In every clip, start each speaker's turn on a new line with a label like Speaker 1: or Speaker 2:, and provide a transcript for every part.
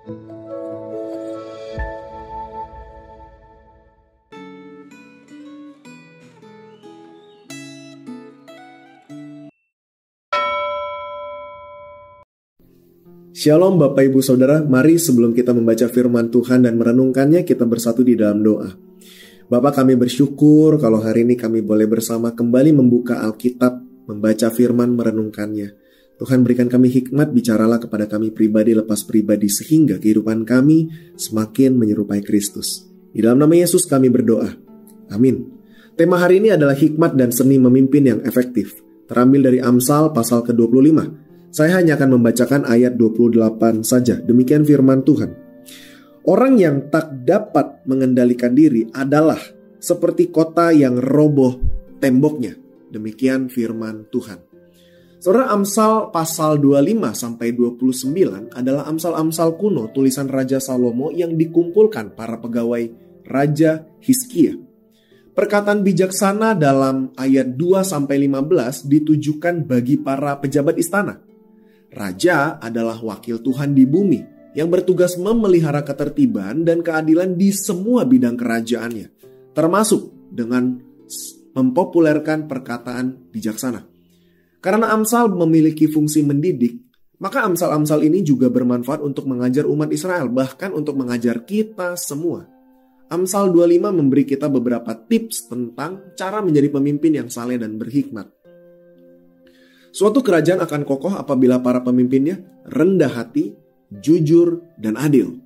Speaker 1: Shalom Bapak Ibu Saudara, mari sebelum kita membaca firman Tuhan dan merenungkannya, kita bersatu di dalam doa. Bapak, kami bersyukur kalau hari ini kami boleh bersama kembali membuka Alkitab, membaca firman, merenungkannya. Tuhan berikan kami hikmat, bicaralah kepada kami pribadi lepas pribadi sehingga kehidupan kami semakin menyerupai Kristus. Di dalam nama Yesus kami berdoa. Amin. Tema hari ini adalah hikmat dan seni memimpin yang efektif. Terambil dari Amsal pasal ke-25. Saya hanya akan membacakan ayat 28 saja. Demikian firman Tuhan. Orang yang tak dapat mengendalikan diri adalah seperti kota yang roboh temboknya. Demikian firman Tuhan. Saudara, Amsal pasal 25 sampai 29 adalah amsal-amsal kuno tulisan Raja Salomo yang dikumpulkan para pegawai Raja Hizkia. Perkataan bijaksana dalam ayat 2 sampai 15 ditujukan bagi para pejabat istana. Raja adalah wakil Tuhan di bumi yang bertugas memelihara ketertiban dan keadilan di semua bidang kerajaannya, termasuk dengan mempopulerkan perkataan bijaksana. Karena Amsal memiliki fungsi mendidik, maka Amsal-Amsal ini juga bermanfaat untuk mengajar umat Israel, bahkan untuk mengajar kita semua. Amsal 25 memberi kita beberapa tips tentang cara menjadi pemimpin yang saleh dan berhikmat. Suatu kerajaan akan kokoh apabila para pemimpinnya rendah hati, jujur, dan adil.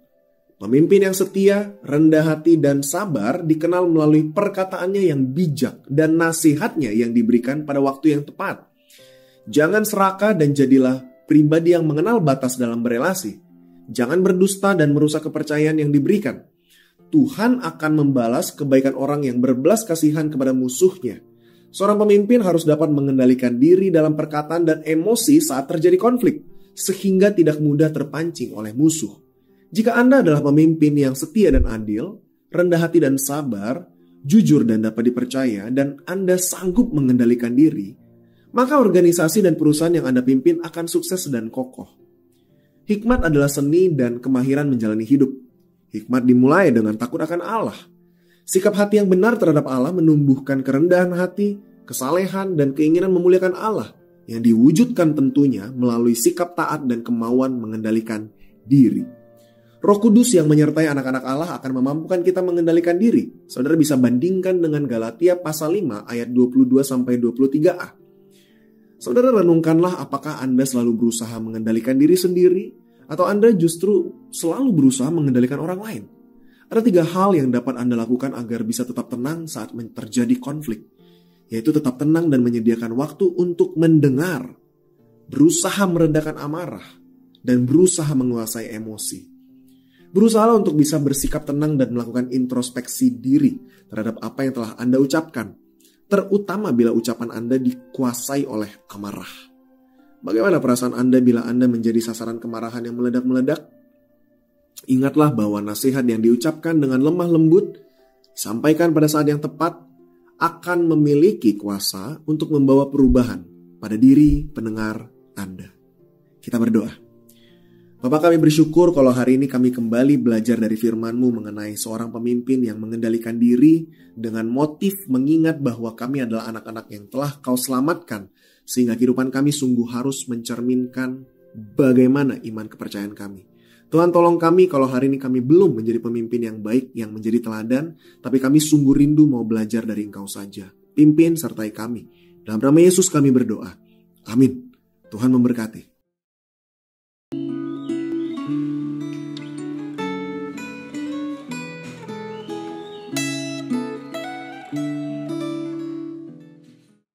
Speaker 1: Pemimpin yang setia, rendah hati, dan sabar dikenal melalui perkataannya yang bijak dan nasihatnya yang diberikan pada waktu yang tepat. Jangan serakah dan jadilah pribadi yang mengenal batas dalam berelasi. Jangan berdusta dan merusak kepercayaan yang diberikan. Tuhan akan membalas kebaikan orang yang berbelas kasihan kepada musuhnya. Seorang pemimpin harus dapat mengendalikan diri dalam perkataan dan emosi saat terjadi konflik, sehingga tidak mudah terpancing oleh musuh. Jika Anda adalah pemimpin yang setia dan adil, rendah hati dan sabar, jujur dan dapat dipercaya, dan Anda sanggup mengendalikan diri, maka organisasi dan perusahaan yang Anda pimpin akan sukses dan kokoh. Hikmat adalah seni dan kemahiran menjalani hidup. Hikmat dimulai dengan takut akan Allah. Sikap hati yang benar terhadap Allah menumbuhkan kerendahan hati, kesalehan, dan keinginan memuliakan Allah yang diwujudkan tentunya melalui sikap taat dan kemauan mengendalikan diri. Roh Kudus yang menyertai anak-anak Allah akan memampukan kita mengendalikan diri. Saudara bisa bandingkan dengan Galatia pasal 5 ayat 22-23a. Saudara renungkanlah apakah Anda selalu berusaha mengendalikan diri sendiri atau Anda justru selalu berusaha mengendalikan orang lain. Ada 3 hal yang dapat Anda lakukan agar bisa tetap tenang saat terjadi konflik, yaitu tetap tenang dan menyediakan waktu untuk mendengar, berusaha meredakan amarah, dan berusaha menguasai emosi. Berusaha untuk bisa bersikap tenang dan melakukan introspeksi diri terhadap apa yang telah Anda ucapkan, terutama bila ucapan Anda dikuasai oleh amarah. Bagaimana perasaan Anda bila Anda menjadi sasaran kemarahan yang meledak-meledak? Ingatlah bahwa nasihat yang diucapkan dengan lemah lembut, disampaikan pada saat yang tepat, akan memiliki kuasa untuk membawa perubahan pada diri pendengar Anda. Kita berdoa. Bapa, kami bersyukur kalau hari ini kami kembali belajar dari firman-Mu mengenai seorang pemimpin yang mengendalikan diri dengan motif mengingat bahwa kami adalah anak-anak yang telah Kau selamatkan, sehingga kehidupan kami sungguh harus mencerminkan bagaimana iman kepercayaan kami. Tuhan, tolong kami kalau hari ini kami belum menjadi pemimpin yang baik, yang menjadi teladan, tapi kami sungguh rindu mau belajar dari Engkau saja. Pimpin sertai kami. Dalam nama Yesus kami berdoa. Amin. Tuhan memberkati.